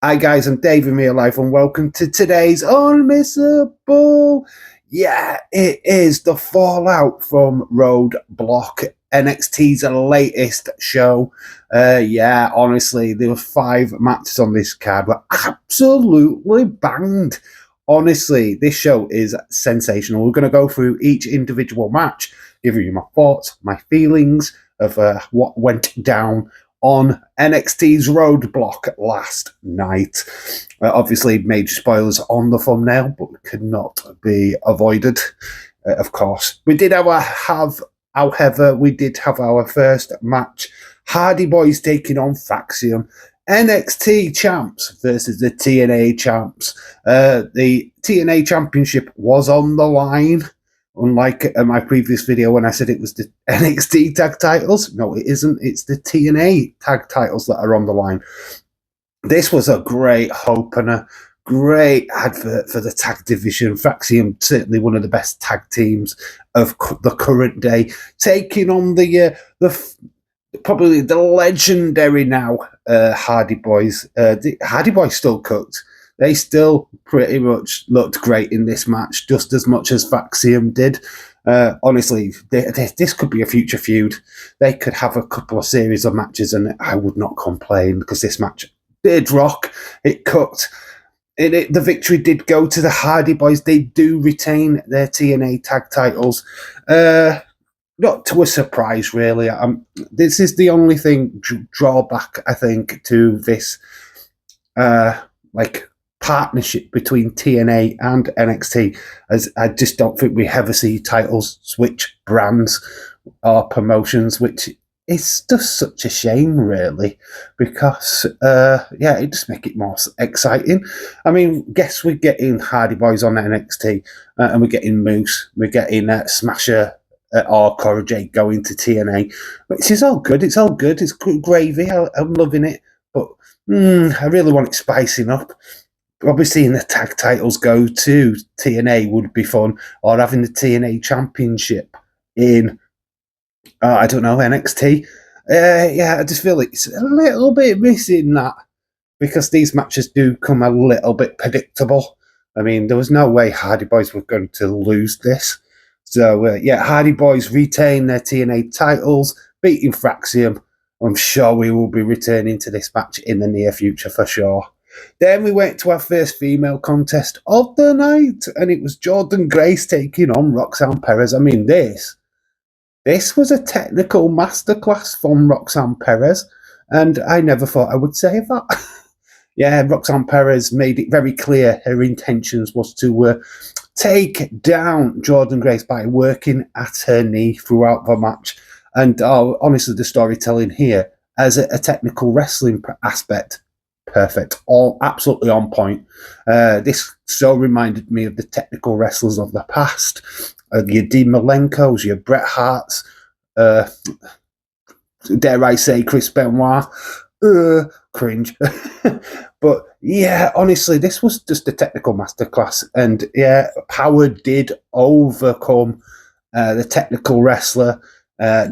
Hi guys, I'm Dave in real life and welcome to today's Unmissable. Yeah, it is the fallout from Roadblock, NXT's latest show. Honestly, there were 5 matches on this card, were absolutely banged. Honestly, this show is sensational. We're going to go through each individual match, giving you my thoughts, my feelings of what went down on NXT's Roadblock last night. Obviously, major spoilers on the thumbnail, but could not be avoided, of course. We did have our first match. Hardy Boys taking on Faxion. NXT champs versus the TNA champs. The TNA championship was on the line. Unlike my previous video when I said it was the NXT tag titles. No, it isn't. It's the TNA tag titles that are on the line. This was a great opener, great advert for the tag division. Faxion, certainly one of the best tag teams of the current day, taking on probably the legendary now Hardy Boys. The Hardy Boys still cooked. They still pretty much looked great in this match, just as much as Faxion did. Honestly, this could be a future feud. They could have a couple of series of matches, and I would not complain because this match did rock. It cooked. The victory did go to the Hardy Boys. They do retain their TNA tag titles. Not to a surprise, really. This is the only thing drawback, I think, to this partnership between TNA and NXT, as I just don't think we ever see titles switch brands or promotions, which is just such a shame, really, because it just make it more exciting. I mean, guess we're getting Hardy Boys on NXT, and we're getting Moose, we're getting Smasher or Cora Jade going to TNA, which is all good. It's all good. It's good gravy. I'm loving it, but I really want it spicing up. Probably seeing the tag titles go to TNA would be fun, or having the TNA championship in, NXT. I just feel like it's a little bit missing that, because these matches do come a little bit predictable. I mean, there was no way Hardy Boys were going to lose this. So, Hardy Boys retain their TNA titles, beating Faxion. I'm sure we will be returning to this match in the near future for sure. Then we went to our first female contest of the night, and it was Jordan Grace taking on Roxanne Perez. I mean, this was a technical masterclass from Roxanne Perez, and I never thought I would say that. Roxanne Perez made it very clear her intentions was to take down Jordan Grace by working at her knee throughout the match. And honestly, the storytelling here as a technical wrestling aspect, perfect, all absolutely on point. This so reminded me of the technical wrestlers of the past, your Dean Malenkos, your Bret Harts, dare I say Chris Benoit, cringe. But honestly, this was just a technical masterclass, and power did overcome the technical wrestler.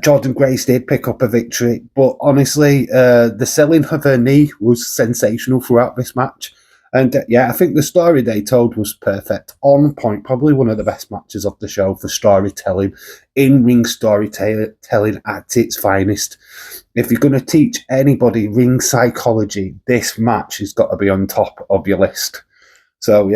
Jordan Grace did pick up a victory, but honestly, the selling of her knee was sensational throughout this match. And I think the story they told was perfect, on point, probably one of the best matches of the show for storytelling, in-ring storytelling at its finest. If you're going to teach anybody ring psychology, this match has got to be on top of your list. So,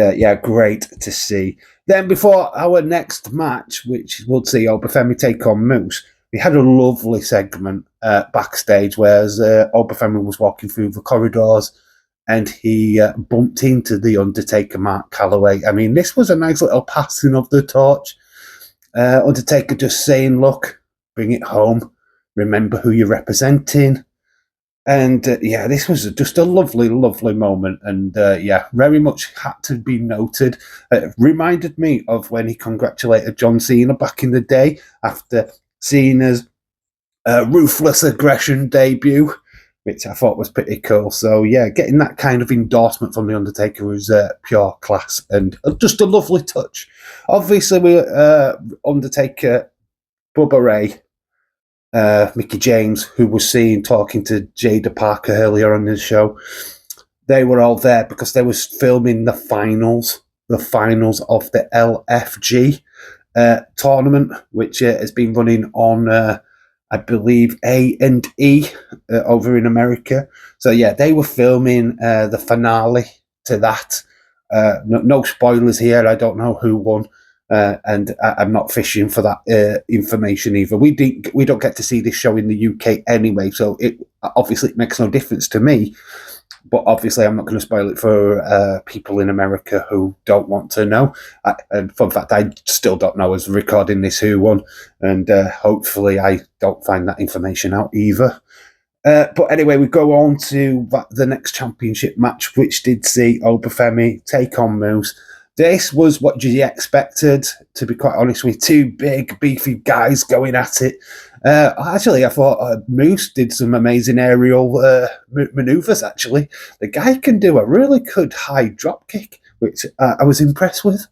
great to see. Then before our next match, which we'll see Obafemi take on Moose, we had a lovely segment backstage where Obafemi was walking through the corridors and he bumped into The Undertaker, Mark Calloway. I mean, this was a nice little passing of the torch. Undertaker just saying, look, bring it home. Remember who you're representing. And this was just a lovely, lovely moment. And very much had to be noted. It reminded me of when he congratulated John Cena back in the day after Cena's Ruthless Aggression debut, which I thought was pretty cool. So, getting that kind of endorsement from The Undertaker was pure class and just a lovely touch. Obviously, we Undertaker, Bubba Ray, Mickey James, who was seen talking to Jada Parker earlier on the show, they were all there because they was filming the finals of the LFG tournament, which has been running on, I believe, A&E over in America. So yeah, they were filming the finale to that. No spoilers here. I don't know who won. And I'm not fishing for that information either. We don't get to see this show in the UK anyway, so it makes no difference to me. But obviously, I'm not going to spoil it for people in America who don't want to know. And fun fact, I still don't know as recording this who won, and hopefully I don't find that information out either. But anyway, we go on to the next championship match, which did see Obafemi take on Moose. This was what you expected, to be quite honest with you. Two big, beefy guys going at it. Actually, I thought Moose did some amazing aerial maneuvers, actually. The guy can do a really good high drop kick, which I was impressed with.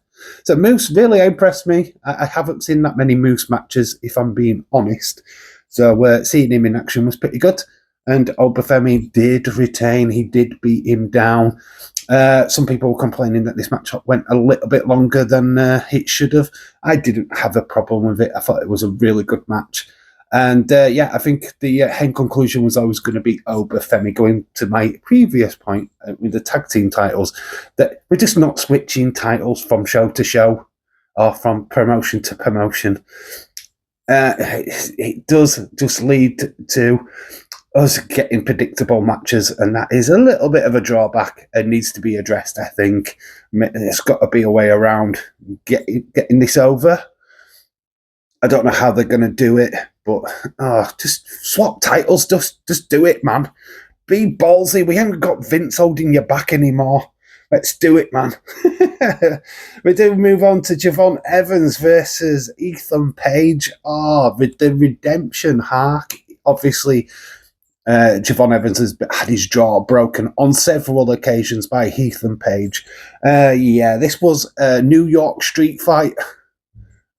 So Moose really impressed me. I haven't seen that many Moose matches, if I'm being honest. So seeing him in action was pretty good. And Obafemi did retain. He did beat him down. Some people were complaining that this match went a little bit longer than it should have. I didn't have a problem with it. I thought it was a really good match. And I think the end conclusion was always going to be Obafemi, going to my previous point with the tag team titles, that we're just not switching titles from show to show or from promotion to promotion. It does just lead to us getting predictable matches, and that is a little bit of a drawback and needs to be addressed, I think. There's got to be a way around getting this over. I don't know how they're going to do it, but just swap titles. Just do it, man. Be ballsy. We haven't got Vince holding your back anymore. Let's do it, man. We do move on to Javon Evans versus Ethan Page. With the redemption arc. Obviously, Javon Evans has had his jaw broken on several occasions by Ethan Page. This was a New York street fight,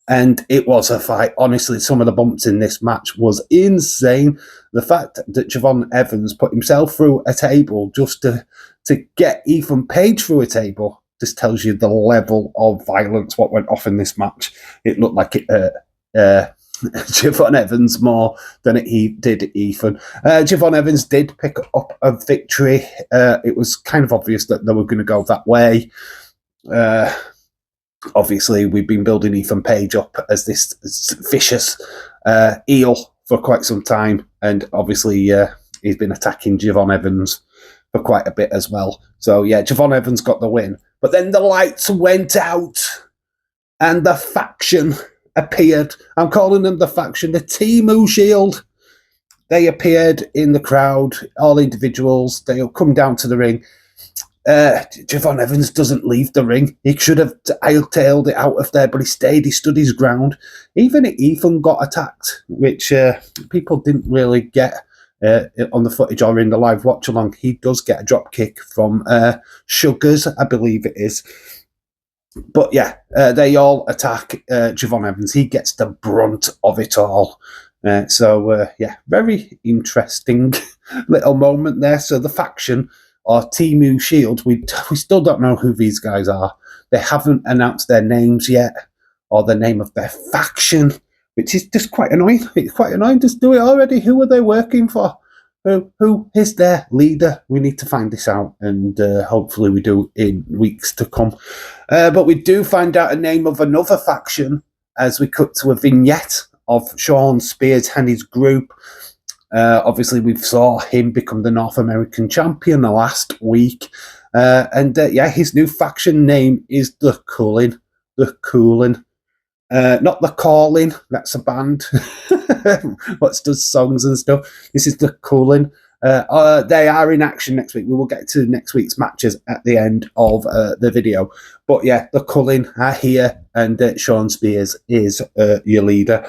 and it was a fight. Honestly, some of the bumps in this match was insane. The fact that Javon Evans put himself through a table just to get Ethan Page through a table just tells you the level of violence what went off in this match. It looked like it Javon Evans more than he did Ethan. Javon Evans did pick up a victory. It was kind of obvious that they were going to go that way. Obviously, we've been building Ethan Page up as this vicious eel for quite some time, and obviously he's been attacking Javon Evans for quite a bit as well. So yeah, Javon Evans got the win. But then the lights went out, and the faction appeared. I'm calling them the faction, the Timu Shield. They appeared in the crowd, all individuals. They'll come down to the ring. Javon Evans doesn't leave the ring. He should have tailed it out of there, but he stayed. He stood his ground. Even Ethan got attacked, which people didn't really get on the footage or in the live watch along. He does get a drop kick from Sugars, I believe it is. But yeah, they all attack Javon Evans. He gets the brunt of it all. Very interesting little moment there. So the faction, or Timu Shield, we still don't know who these guys are. They haven't announced their names yet, or the name of their faction, which is just quite annoying. It's quite annoying. Just do it already. Who are they working for? Who is their leader? We need to find this out, and hopefully we do in weeks to come. But we do find out a name of another faction as we cut to a vignette of Sean Spears and his group. Obviously, we saw him become the North American champion last week. His new faction name is The Coolin'. The Coolin'. Not The Calling, that's a band. What does songs and stuff. This is The Coolin'. They are in action next week. We will get to next week's matches at the end of the video. But yeah, The Coolin' are here, and Sean Spears is your leader.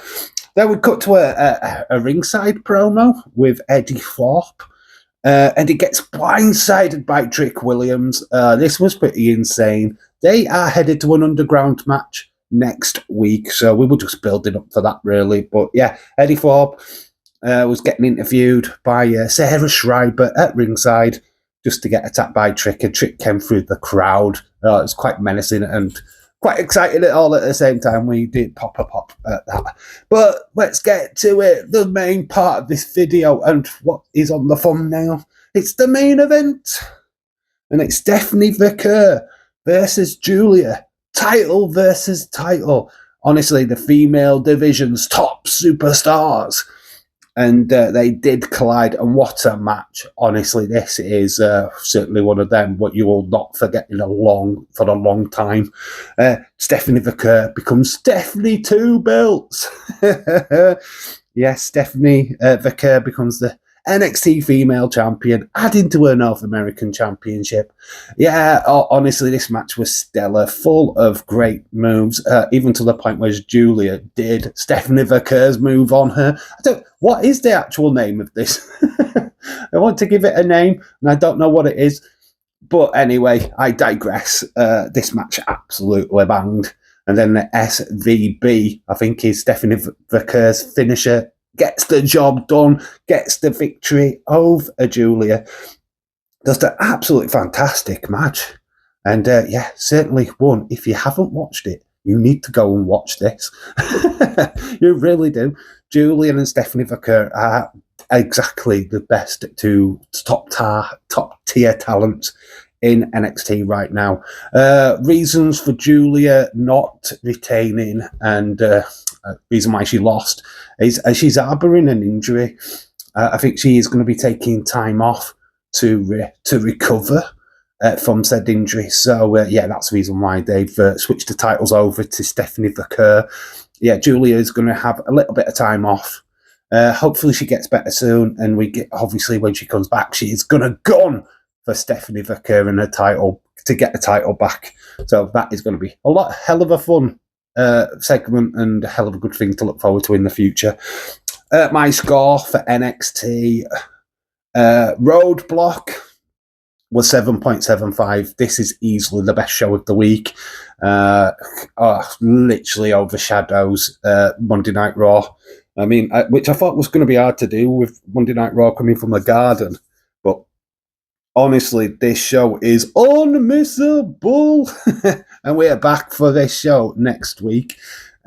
Then we cut to a ringside promo with Eddie Thorpe. And he gets blindsided by Trick Williams. This was pretty insane. They are headed to an underground match next week, so we were just building up for that, really. But yeah, Eddie Thorpe was getting interviewed by Sarah Schreiber at ringside. just to get attacked by Trick, and Trick came through the crowd. It was quite menacing and quite excited all at the same time. We did pop at that. But let's get to it, the main part of this video, and what is on the thumbnail. It's the main event, and it's Stephanie McCurr versus Julia. Title versus title. Honestly, the female division's top superstars. And they did collide, and what a match. Honestly, this is certainly one of them, what you will not forget for a long time. Stephanie McCurr becomes Stephanie Two Belts. Yes, Stephanie McCurr becomes the NXT female champion, adding to her North American championship. Yeah, honestly, this match was stellar, full of great moves, even to the point where Julia did Stephanie McCurr's move on her. What is the actual name of this? I want to give it a name, and I don't know what it is. But anyway, I digress. This match absolutely banged. And then the SVB, I think, is Stephanie McCurr's finisher, gets the job done, gets the victory over Julia. Just an absolutely fantastic match. And yeah, certainly one. If you haven't watched it, you need to go and watch this. You really do. Julian and Stephanie McCurr are exactly the best two top tier talents in NXT right now. Reasons for Julia not retaining, and reason why she lost is she's harboring an injury. I think she is going to be taking time off to recover from said injury. So yeah, that's the reason why they've switched the titles over to Stephanie McCurr. Yeah, Julia is going to have a little bit of time off. Hopefully she gets better soon, and obviously when she comes back, she is going to gun for Stephanie McCurr and her title to get the title back. So that is going to be a hell of a fun segment, and a hell of a good thing to look forward to in the future. My score for NXT Roadblock was 7.75. This is easily the best show of the week. Literally overshadows Monday Night Raw. I mean, which I thought was going to be hard to do with Monday Night Raw coming from the Garden. But honestly, this show is unmissable. And we are back for this show next week,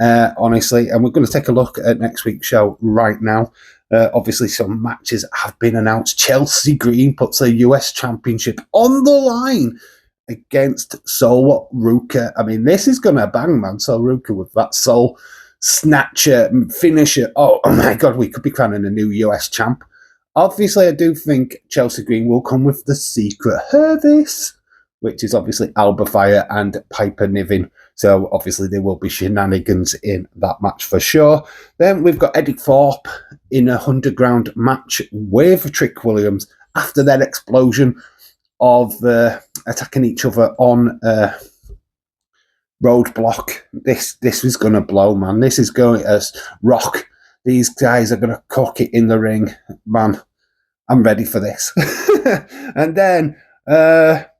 honestly. And we're going to take a look at next week's show right now. Obviously, some matches have been announced. Chelsea Green puts the US Championship on the line against Sol Ruka. I mean, this is going to bang, man. Sol Ruka with that Soul Snatcher finisher. Oh my God, we could be crowning a new US champ. Obviously, I do think Chelsea Green will come with the Secret Service, which is obviously Alba Fire and Piper Niven. So obviously there will be shenanigans in that match for sure. Then we've got Eddie Thorpe in a underground match with Trick Williams after their explosion of attacking each other on Roadblock. This is going to blow, man. This is going to rock. These guys are going to cook it in the ring, man. I'm ready for this. And then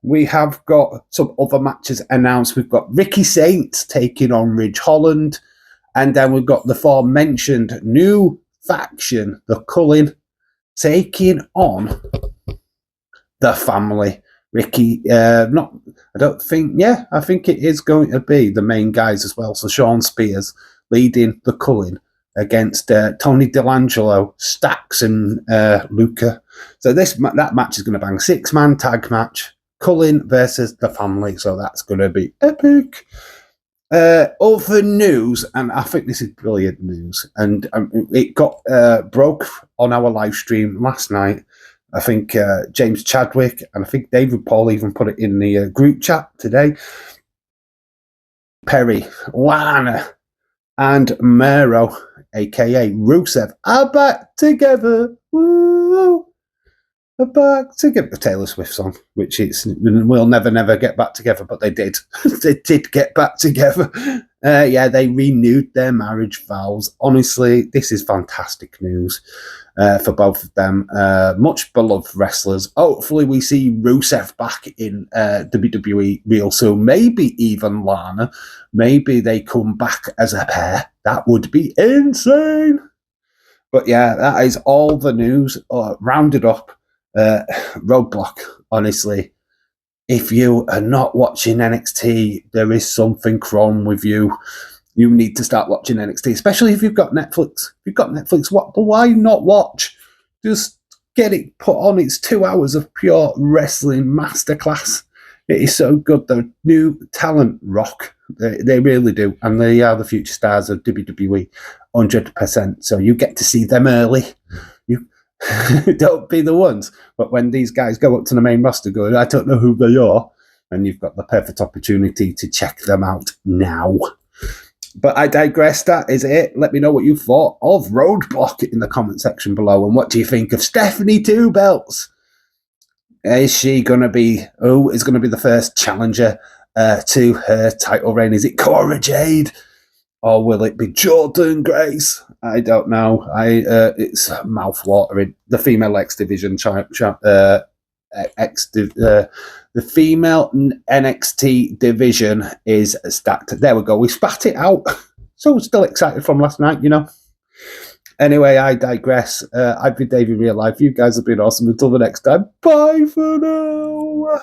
we have got some other matches announced. We've got Ricky Saints taking on Ridge Holland. And then we've got the aforementioned new faction, the Cullen, taking on the family. Ricky, I think it is going to be the main guys as well. So Sean Spears leading the Cullen against Tony D'Angelo, Stax, and Luca. So that match is going to bang. 6-man tag match. Cullen versus the family. So that's going to be epic. Other news, and I think this is brilliant news, and it got broke on our live stream last night. I think James Chadwick and I think David Paul even put it in the group chat today. Perry, Lana, and Mero, a.k.a. Rusev, are back together. Woo! Are back together. The Taylor Swift song, which we'll never get back together, but they did. They did get back together. Yeah, they renewed their marriage vows. Honestly, this is fantastic news for both of them. Much beloved wrestlers. Hopefully we see Rusev back in WWE real soon. Maybe even Lana. Maybe they come back as a pair. That would be insane. But yeah, that is all the news rounded up. Roadblock honestly, if you are not watching NXT, there is something wrong with you. You need to start watching NXT, especially if you've got Netflix. If you've got Netflix, why not watch? Just get it put on. It's 2 hours of pure wrestling masterclass. It is so good. The new talent rock. They really do. And they are the future stars of WWE, 100%. So you get to see them early. You don't be the ones. But when these guys go up to the main roster going, I don't know who they are, and you've got the perfect opportunity to check them out now. But I digress. That is it. Let me know what you thought of Roadblock in the comment section below. And what do you think of Stephanie Two Belts? Is she going to be, who is going to be the first challenger to her title reign? Is it Cora Jade? Or will it be Jordan Grace? I don't know. It's mouth-watering. The female X division, the female NXT division is stacked. There we go. We spat it out. So still excited from last night, you know. Anyway, I digress. I've been Davey Real Life. You guys have been awesome. Until the next time. Bye for now.